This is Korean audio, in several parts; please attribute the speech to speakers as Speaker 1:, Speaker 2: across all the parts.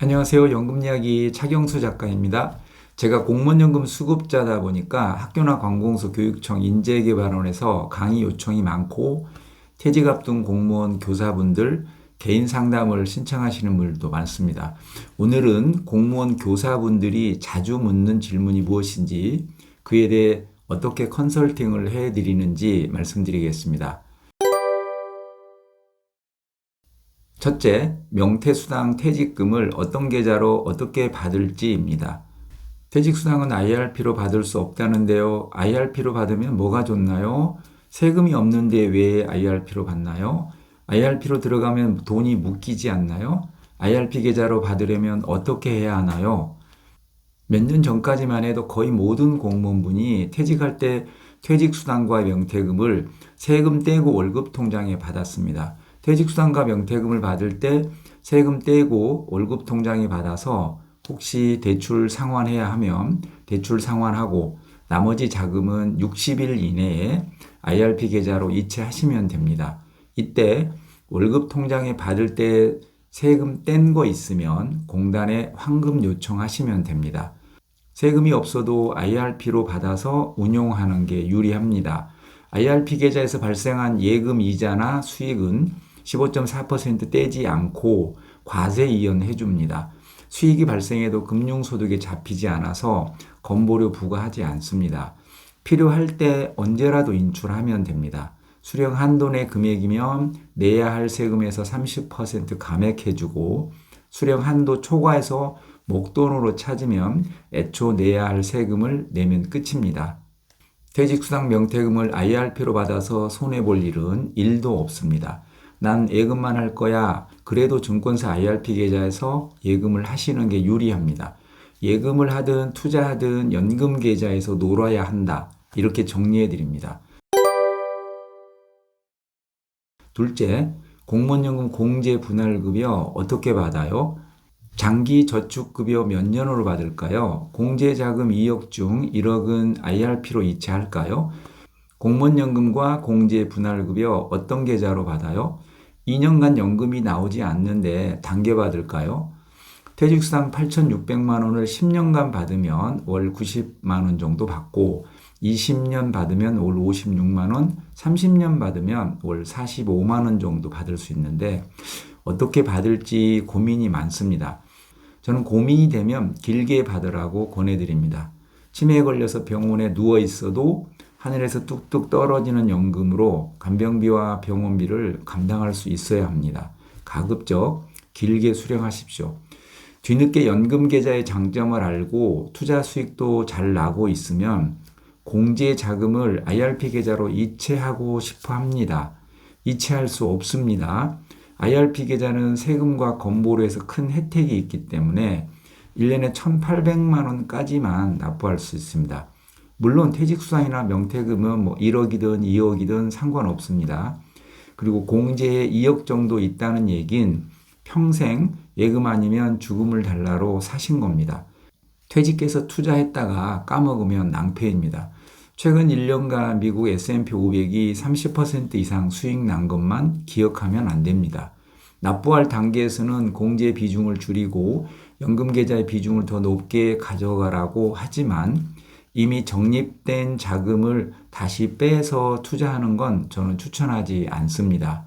Speaker 1: 안녕하세요. 연금이야기 차경수 작가입니다. 제가 공무원연금 수급자다 보니까 학교나 관공서 교육청 인재개발원에서 강의 요청이 많고 퇴직 앞둔 공무원 교사분들 개인 상담을 신청하시는 분들도 많습니다. 오늘은 공무원 교사분들이 자주 묻는 질문이 무엇인지 그에 대해 어떻게 컨설팅을 해드리는지 말씀드리겠습니다. 첫째, 명퇴수당 퇴직금을 어떤 계좌로 어떻게 받을지입니다. 퇴직수당은 IRP로 받을 수 없다는데요. IRP로 받으면 뭐가 좋나요? 세금이 없는데 왜 IRP로 받나요? IRP로 들어가면 돈이 묶이지 않나요? IRP 계좌로 받으려면 어떻게 해야 하나요? 몇 년 전까지만 해도 거의 모든 공무원분이 퇴직할 때 퇴직수당과 명퇴금을 세금 떼고 월급 통장에 받았습니다. 퇴직수당과 명퇴금을 받을 때 세금 떼고 월급 통장에 받아서 혹시 대출 상환해야 하면 대출 상환하고 나머지 자금은 60일 이내에 IRP 계좌로 이체하시면 됩니다. 이때 월급 통장에 받을 때 세금 뗀 거 있으면 공단에 환급 요청하시면 됩니다. 세금이 없어도 IRP로 받아서 운용하는 게 유리합니다. IRP 계좌에서 발생한 예금 이자나 수익은 15.4% 떼지 않고 과세 이연해 줍니다. 수익이 발생해도 금융소득에 잡히지 않아서 건보료 부과하지 않습니다. 필요할 때 언제라도 인출하면 됩니다. 수령 한도 내 금액이면 내야 할 세금에서 30% 감액해주고 수령 한도 초과해서 목돈으로 찾으면 애초 내야 할 세금을 내면 끝입니다. 퇴직수당 명퇴금을 IRP로 받아서 손해볼 일은 1도 없습니다. 난 예금만 할 거야. 그래도 증권사 IRP 계좌에서 예금을 하시는 게 유리합니다. 예금을 하든 투자하든 연금 계좌에서 놀아야 한다. 이렇게 정리해 드립니다. 둘째, 공무원연금 공제 분할급여 어떻게 받아요? 장기저축급여 몇 년으로 받을까요? 공제자금 2억 중 1억은 IRP로 이체할까요? 공무원연금과 공제분할급여 어떤 계좌로 받아요? 2년간 연금이 나오지 않는데 단계 받을까요? 퇴직수당 8,600만 원을 10년간 받으면 월 90만 원 정도 받고 20년 받으면 월 56만 원, 30년 받으면 월 45만 원 정도 받을 수 있는데 어떻게 받을지 고민이 많습니다. 저는 고민이 되면 길게 받으라고 권해드립니다. 치매에 걸려서 병원에 누워 있어도 하늘에서 뚝뚝 떨어지는 연금으로 간병비와 병원비를 감당할 수 있어야 합니다. 가급적 길게 수령하십시오. 뒤늦게 연금 계좌의 장점을 알고 투자 수익도 잘 나고 있으면 공제 자금을 IRP 계좌로 이체하고 싶어 합니다. 이체할 수 없습니다. IRP 계좌는 세금과 건보료에서 큰 혜택이 있기 때문에 1년에 1,800만 원까지만 납부할 수 있습니다. 물론 퇴직수당이나 명퇴금은 1억이든 2억이든 상관없습니다. 그리고 공제에 2억 정도 있다는 얘긴 평생 예금 아니면 죽음을 달라로 사신 겁니다. 퇴직해서 투자했다가 까먹으면 낭패입니다. 최근 1년간 미국 S&P 500이 30% 이상 수익 난 것만 기억하면 안 됩니다. 납부할 단계에서는 공제 비중을 줄이고 연금 계좌의 비중을 더 높게 가져가라고 하지만 이미 적립된 자금을 다시 빼서 투자하는 건 저는 추천하지 않습니다.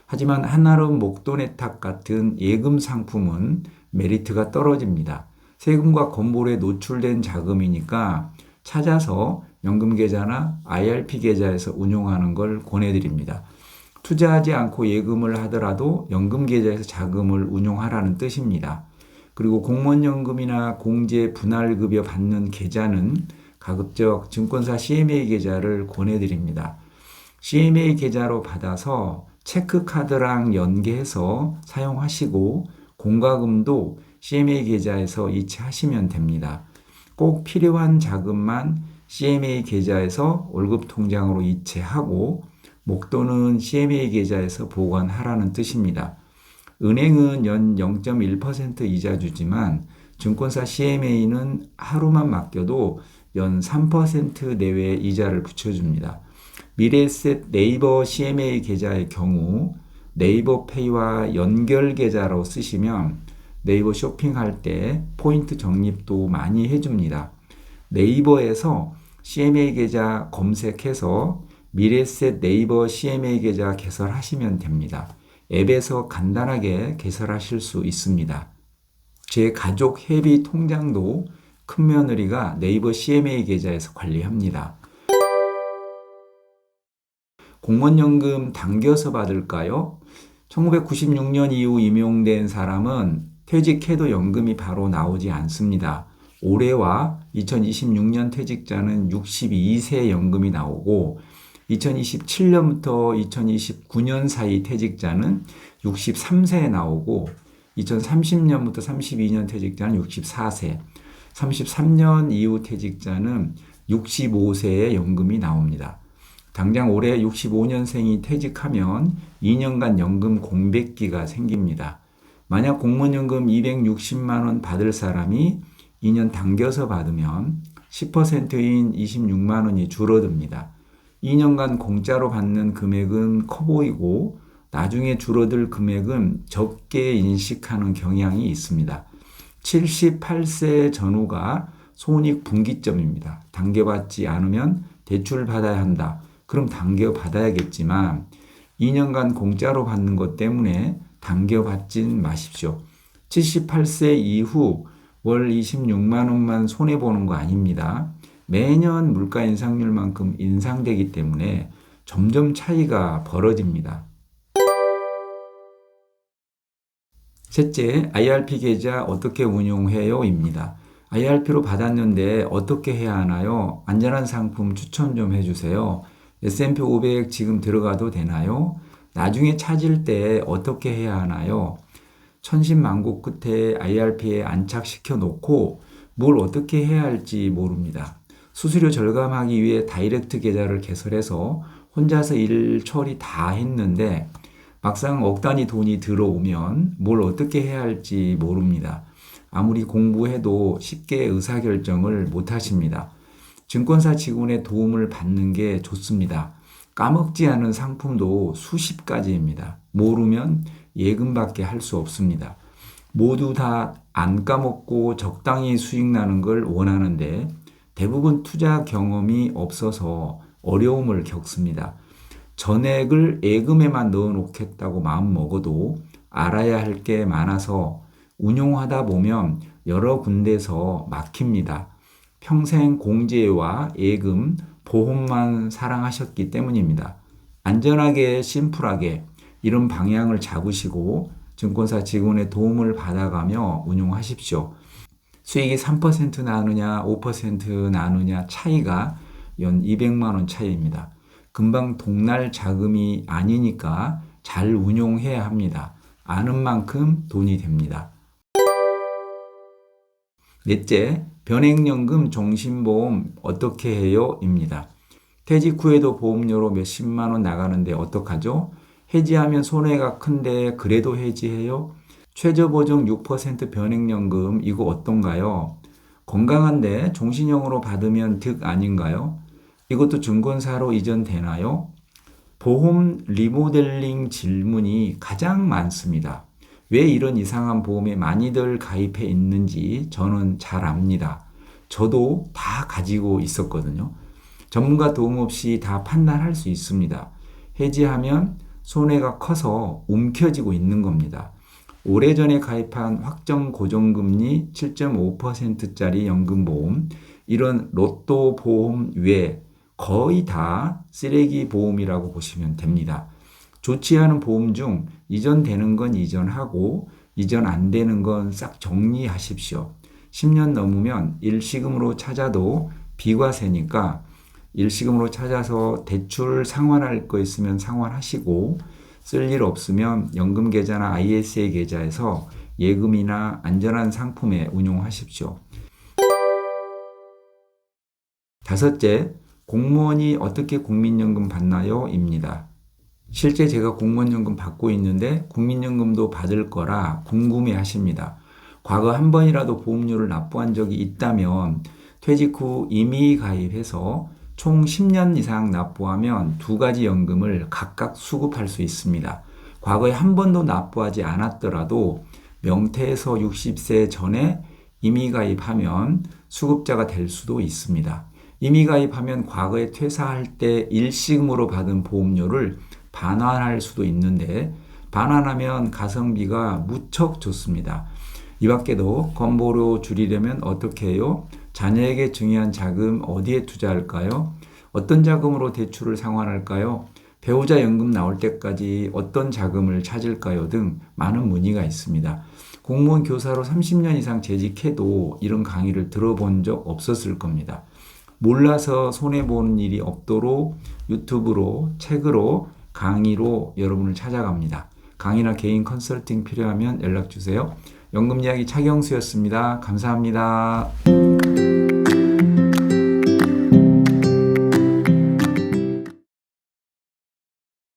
Speaker 1: 하지만 한아름 목돈의 탁 같은 예금 상품은 메리트가 떨어집니다. 세금과 건보료에 노출된 자금이니까 찾아서 연금 계좌나 IRP 계좌에서 운용하는 걸 권해드립니다. 투자하지 않고 예금을 하더라도 연금 계좌에서 자금을 운용하라는 뜻입니다. 그리고 공무원연금이나 공제 분할급여 받는 계좌는 가급적 증권사 CMA 계좌를 권해드립니다. CMA 계좌로 받아서 체크카드랑 연계해서 사용하시고 공과금도 CMA 계좌에서 이체하시면 됩니다. 꼭 필요한 자금만 CMA 계좌에서 월급 통장으로 이체하고 목돈은 CMA 계좌에서 보관하라는 뜻입니다. 은행은 연 0.1% 이자 주지만 증권사 CMA는 하루만 맡겨도 연 3% 내외의 이자를 붙여줍니다. 미래에셋 네이버 CMA 계좌의 경우 네이버 페이와 연결 계좌로 쓰시면 네이버 쇼핑할 때 포인트 적립도 많이 해줍니다. 네이버에서 CMA 계좌 검색해서 미래셋 네이버 CMA 계좌 개설하시면 됩니다. 앱에서 간단하게 개설하실 수 있습니다. 제 가족 회비 통장도 큰며느리가 네이버 CMA 계좌에서 관리합니다. 공무원연금 당겨서 받을까요? 1996년 이후 임용된 사람은 퇴직해도 연금이 바로 나오지 않습니다. 올해와 2026년 퇴직자는 62세 연금이 나오고 2027년부터 2029년 사이 퇴직자는 63세에 나오고 2030년부터 32년 퇴직자는 64세, 33년 이후 퇴직자는 65세에 연금이 나옵니다. 당장 올해 65년생이 퇴직하면 2년간 연금 공백기가 생깁니다. 만약 공무원연금 260만 원 받을 사람이 2년 당겨서 받으면 10%인 26만 원이 줄어듭니다. 2년간 공짜로 받는 금액은 커 보이고 나중에 줄어들 금액은 적게 인식하는 경향이 있습니다. 78세 전후가 손익분기점입니다. 당겨받지 않으면 대출 받아야 한다. 그럼 당겨받아야겠지만 2년간 공짜로 받는 것 때문에 당겨받진 마십시오. 78세 이후 월 26만 원만 손해보는 거 아닙니다. 매년 물가 인상률만큼 인상되기 때문에 점점 차이가 벌어집니다. 셋째, IRP 계좌 어떻게 운용해요? 입니다. IRP로 받았는데 어떻게 해야 하나요? 안전한 상품 추천 좀 해주세요. S&P 500 지금 들어가도 되나요? 나중에 찾을 때 어떻게 해야 하나요? 천신만고 끝에 IRP에 안착시켜 놓고 뭘 어떻게 해야 할지 모릅니다. 수수료 절감하기 위해 다이렉트 계좌를 개설해서 혼자서 일 처리 다 했는데 막상 억 단위 돈이 들어오면 뭘 어떻게 해야 할지 모릅니다. 아무리 공부해도 쉽게 의사결정을 못 하십니다. 증권사 직원의 도움을 받는 게 좋습니다. 까먹지 않은 상품도 수십 가지입니다. 모르면 예금밖에 할 수 없습니다. 모두 다 안 까먹고 적당히 수익 나는 걸 원하는데 대부분 투자 경험이 없어서 어려움을 겪습니다. 전액을 예금에만 넣어 놓겠다고 마음 먹어도 알아야 할 게 많아서 운용하다 보면 여러 군데서 막힙니다. 평생 공제와 예금, 보험만 사랑하셨기 때문입니다. 안전하게 심플하게 이런 방향을 잡으시고 증권사 직원의 도움을 받아가며 운용하십시오. 수익이 3% 나느냐 5% 나느냐 차이가 연 200만 원 차이입니다. 금방 동날 자금이 아니니까 잘 운용해야 합니다. 아는 만큼 돈이 됩니다. 넷째, 변액연금 종신보험 어떻게 해요? 입니다. 퇴직 후에도 보험료로 몇십만 원 나가는데 어떡하죠? 해지하면 손해가 큰데 그래도 해지해요? 최저보증 6% 변액연금 이거 어떤가요? 건강한데 종신형으로 받으면 득 아닌가요? 이것도 증권사로 이전되나요? 보험 리모델링 질문이 가장 많습니다. 왜 이런 이상한 보험에 많이들 가입해 있는지 저는 잘 압니다. 저도 다 가지고 있었거든요. 전문가 도움 없이 다 판단할 수 있습니다. 해지하면 손해가 커서 움켜쥐고 있는 겁니다. 오래전에 가입한 확정 고정금리 7.5%짜리 연금보험, 이런 로또 보험 외에 거의 다 쓰레기 보험이라고 보시면 됩니다. 좋지 않은 보험 중 이전되는 건 이전하고 이전 안 되는 건 싹 정리하십시오. 10년 넘으면 일시금으로 찾아도 비과세니까 일시금으로 찾아서 대출 상환할 거 있으면 상환하시고 쓸 일 없으면 연금계좌나 ISA 계좌에서 예금이나 안전한 상품에 운용하십시오. 다섯째, 공무원이 어떻게 국민연금 받나요? 입니다. 실제 제가 공무원연금 받고 있는데 국민연금도 받을 거라 궁금해 하십니다. 과거 한 번이라도 보험료를 납부한 적이 있다면 퇴직 후 임의 가입해서 총 10년 이상 납부하면 두 가지 연금을 각각 수급할 수 있습니다. 과거에 한 번도 납부하지 않았더라도 명태에서 60세 전에 임의 가입하면 수급자가 될 수도 있습니다. 임의 가입하면 과거에 퇴사할 때 일시금으로 받은 보험료를 반환할 수도 있는데 반환하면 가성비가 무척 좋습니다. 이 밖에도 건보료 줄이려면 어떻게 해요? 자녀에게 증여한 자금 어디에 투자할까요? 어떤 자금으로 대출을 상환할까요? 배우자 연금 나올 때까지 어떤 자금을 찾을까요? 등 많은 문의가 있습니다. 공무원 교사로 30년 이상 재직해도 이런 강의를 들어본 적 없었을 겁니다. 몰라서 손해보는 일이 없도록 유튜브로, 책으로, 강의로 여러분을 찾아갑니다. 강의나 개인 컨설팅 필요하면 연락주세요. 연금이야기 차경수였습니다. 감사합니다.